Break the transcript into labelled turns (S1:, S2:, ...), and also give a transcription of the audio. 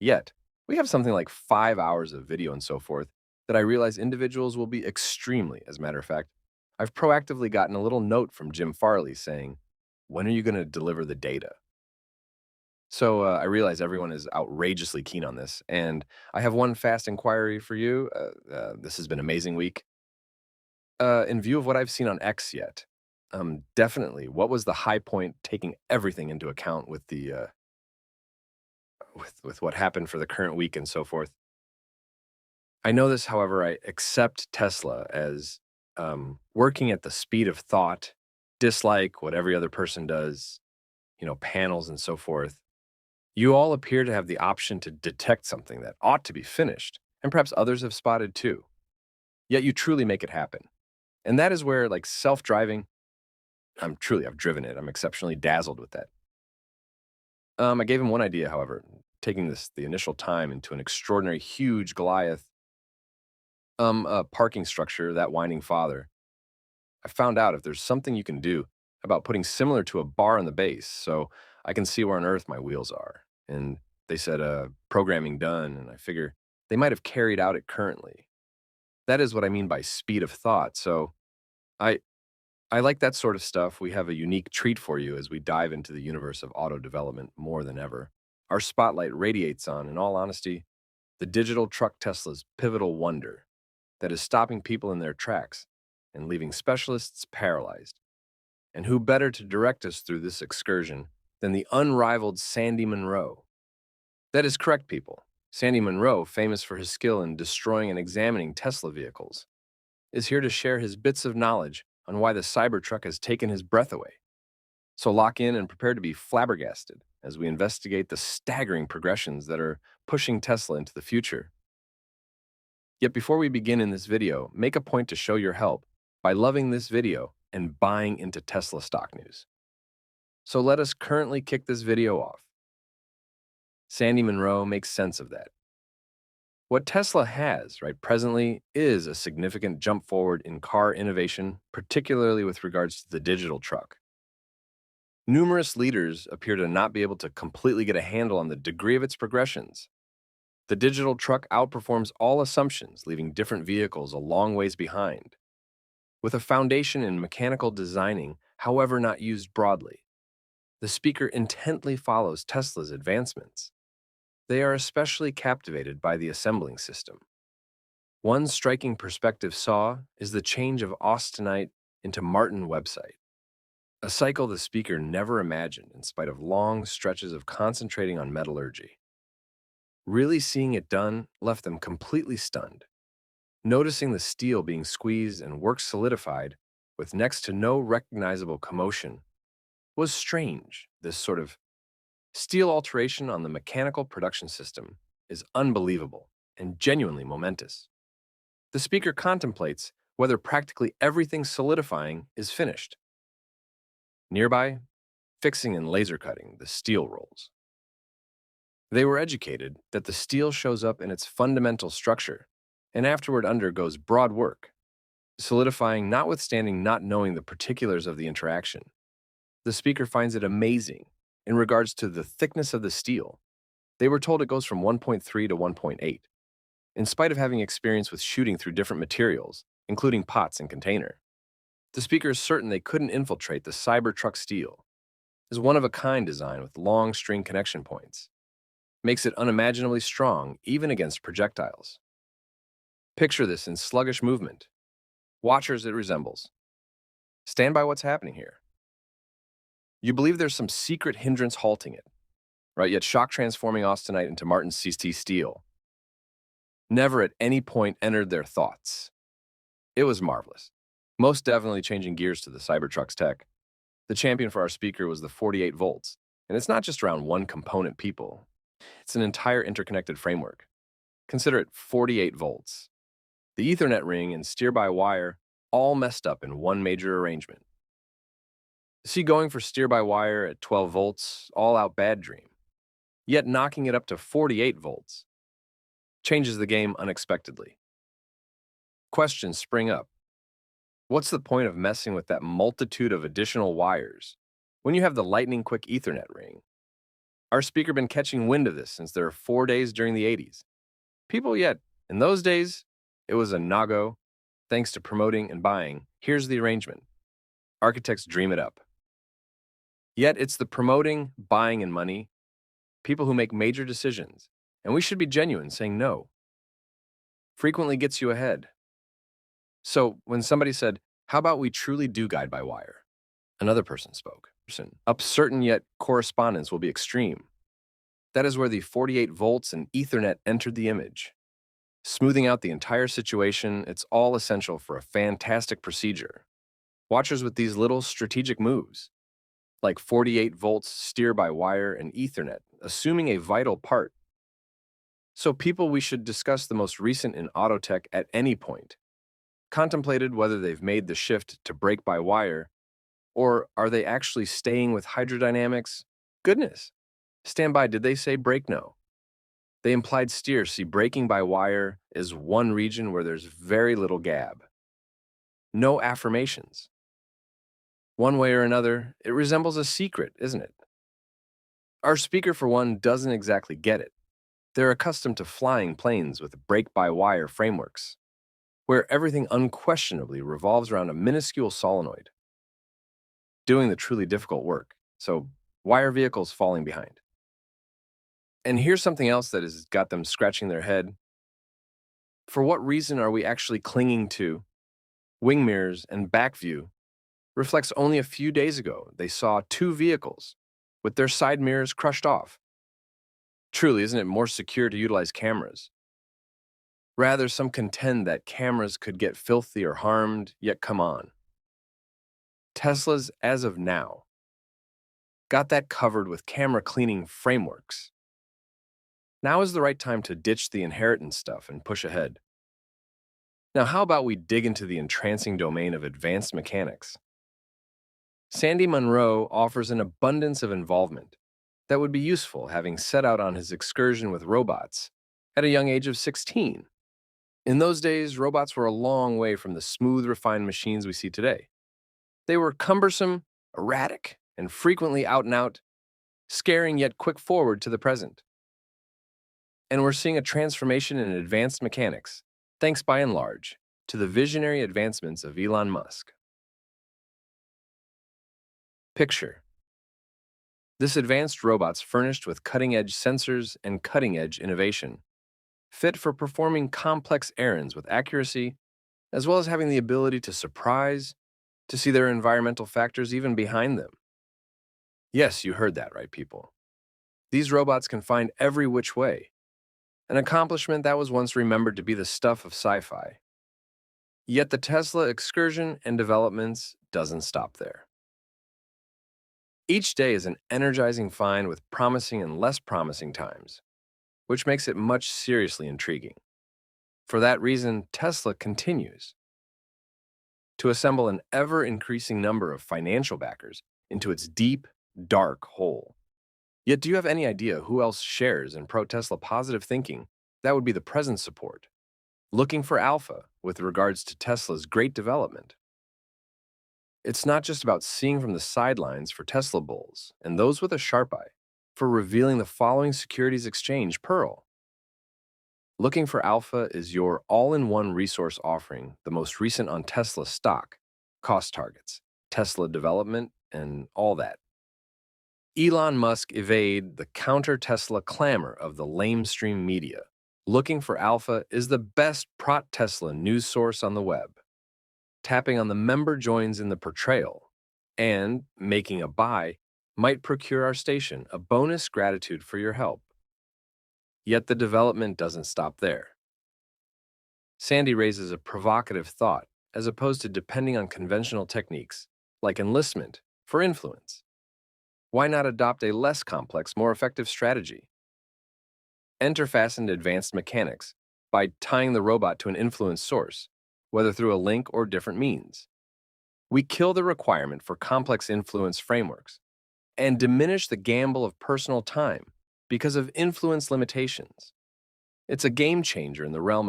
S1: Yet, we have something like 5 hours of video and so forth that I realize individuals will be extremely, as a matter of fact. I've proactively gotten a little note from Jim Farley saying, "When are you going to deliver the data?" So I realize everyone is outrageously keen on this. And I have one fast inquiry for you. This has been an amazing week. In view of what I've seen on X yet, definitely, what was the high point taking everything into account with with what happened for the current week and so forth? I know this, however, I accept Tesla as working at the speed of thought, dislike what every other person does, panels and so forth. You all appear to have the option to detect something that ought to be finished, and perhaps others have spotted too. Yet you truly make it happen. And that is where, like self driving, I've driven it. I'm exceptionally dazzled with that. I gave him one idea, however, taking the initial time into an extraordinary, huge Goliath parking structure, that whining father. I found out if there's something you can do about putting similar to a bar on the base, so I can see where on earth my wheels are. And they said, programming done, and I figure they might have carried out it currently. That is what I mean by speed of thought. So I I like that sort of stuff. We have a unique treat for you as we dive into the universe of auto development more than ever. Our spotlight radiates on, in all honesty, the digital truck Tesla's pivotal wonder that is stopping people in their tracks and leaving specialists paralyzed. And who better to direct us through this excursion than the unrivaled Sandy Munro? That is correct, people. Sandy Munro, famous for his skill in destroying and examining Tesla vehicles, is here to share his bits of knowledge on why the Cybertruck has taken his breath away. So lock in and prepare to be flabbergasted as we investigate the staggering progressions that are pushing Tesla into the future. Yet before we begin in this video, make a point to show your help by loving this video and buying into Tesla stock news. So let us currently kick this video off. Sandy Munro makes sense of that. What Tesla has, right, presently is a significant jump forward in car innovation, particularly with regards to the digital truck. Numerous leaders appear to not be able to completely get a handle on the degree of its progressions. The digital truck outperforms all assumptions, leaving different vehicles a long ways behind. With a foundation in mechanical designing, however not used broadly, the speaker intently follows Tesla's advancements. They are especially captivated by the assembling system. One striking perspective saw is the change of austenite into Martin website, a cycle the speaker never imagined in spite of long stretches of concentrating on metallurgy. Really seeing it done left them completely stunned. Noticing the steel being squeezed and work solidified with next to no recognizable commotion was strange. This sort of steel alteration on the mechanical production system is unbelievable and genuinely momentous. The speaker contemplates whether practically everything solidifying is finished. Nearby, fixing and laser cutting the steel rolls. They were educated that the steel shows up in its fundamental structure and afterward undergoes broad work, solidifying notwithstanding not knowing the particulars of the interaction. The speaker finds it amazing in regards to the thickness of the steel. They were told it goes from 1.3 to 1.8, in spite of having experience with shooting through different materials, including pots and container. The speaker is certain they couldn't infiltrate the Cybertruck steel. It's one-of-a-kind design with long string connection points. Makes it unimaginably strong even against projectiles. Picture this in sluggish movement. Watchers it resembles. Stand by what's happening here. You believe there's some secret hindrance halting it, right? Yet shock transforming austenite into Martin CT steel never at any point entered their thoughts. It was marvelous. Most definitely changing gears to the Cybertruck's tech. The champion for our speaker was the 48 volts, and it's not just around one component, people. It's an entire interconnected framework. Consider it 48 volts. The Ethernet ring and steer-by-wire all messed up in one major arrangement. See, going for steer-by-wire at 12 volts, all-out bad dream. Yet knocking it up to 48 volts changes the game unexpectedly. Questions spring up. What's the point of messing with that multitude of additional wires when you have the lightning-quick Ethernet ring? Our speaker been catching wind of this since there are 4 days during the 80s. People yet, in those days, it was a no-go. Thanks to promoting and buying, here's the arrangement. Architects dream it up. Yet it's the promoting, buying, and money, people who make major decisions, and we should be genuine saying no, frequently gets you ahead. So when somebody said, how about we truly do guide by wire? Another person spoke. Up certain yet correspondence will be extreme. That is where the 48 volts and Ethernet entered the image. Smoothing out the entire situation, it's all essential for a fantastic procedure. Watchers with these little strategic moves, like 48 volts steer by wire and Ethernet, assuming a vital part. So people we should discuss the most recent in auto tech at any point. Contemplated whether they've made the shift to brake by wire, or are they actually staying with hydrodynamics? Goodness. Stand by, did they say brake? No. They implied steer. See, braking by wire is one region where there's very little gab. No affirmations. One way or another, it resembles a secret, isn't it? Our speaker, for one, doesn't exactly get it. They're accustomed to flying planes with brake-by-wire frameworks, where everything unquestionably revolves around a minuscule solenoid, doing the truly difficult work, so why are vehicles falling behind? And here's something else that has got them scratching their head. For what reason are we actually clinging to wing mirrors and back view? Reflects only a few days ago they saw 2 vehicles with their side mirrors crushed off. Truly, isn't it more secure to utilize cameras? Rather, some contend that cameras could get filthy or harmed, yet come on. Tesla's, as of now, got that covered with camera cleaning frameworks. Now is the right time to ditch the inheritance stuff and push ahead. Now, how about we dig into the entrancing domain of advanced mechanics? Sandy Munro offers an abundance of involvement that would be useful, having set out on his excursion with robots at a young age of 16. In those days, robots were a long way from the smooth, refined machines we see today. They were cumbersome, erratic, and frequently out and out, scaring yet quick forward to the present. And we're seeing a transformation in advanced mechanics, thanks by and large to the visionary advancements of Elon Musk. Picture. This advanced robot's furnished with cutting-edge sensors and cutting-edge innovation, fit for performing complex errands with accuracy, as well as having the ability to surprise, to see their environmental factors even behind them. Yes, you heard that right, people. These robots can find every which way, an accomplishment that was once remembered to be the stuff of sci-fi. Yet the Tesla excursion and developments doesn't stop there. Each day is an energizing find with promising and less promising times, which makes it much seriously intriguing. For that reason, Tesla continues to assemble an ever-increasing number of financial backers into its deep, dark hole. Yet do you have any idea who else shares in pro-Tesla positive thinking that would be the present support, looking for alpha with regards to Tesla's great development? It's not just about seeing from the sidelines for Tesla bulls and those with a sharp eye for revealing the following securities exchange, Pearl. Looking for Alpha is your all-in-one resource offering, the most recent on Tesla stock, cost targets, Tesla development, and all that. Elon Musk evade the counter-Tesla clamor of the lamestream media. Looking for Alpha is the best prot-Tesla news source on the web. Tapping on the member joins in the portrayal and making a buy might procure our station a bonus gratitude for your help. Yet the development doesn't stop there. Sandy raises a provocative thought as opposed to depending on conventional techniques like enlistment for influence. Why not adopt a less complex, more effective strategy? Enter fastened advanced mechanics by tying the robot to an influence source, whether through a link or different means. We kill the requirement for complex influence frameworks and diminish the gamble of personal time because of influence limitations. It's a game changer in the realm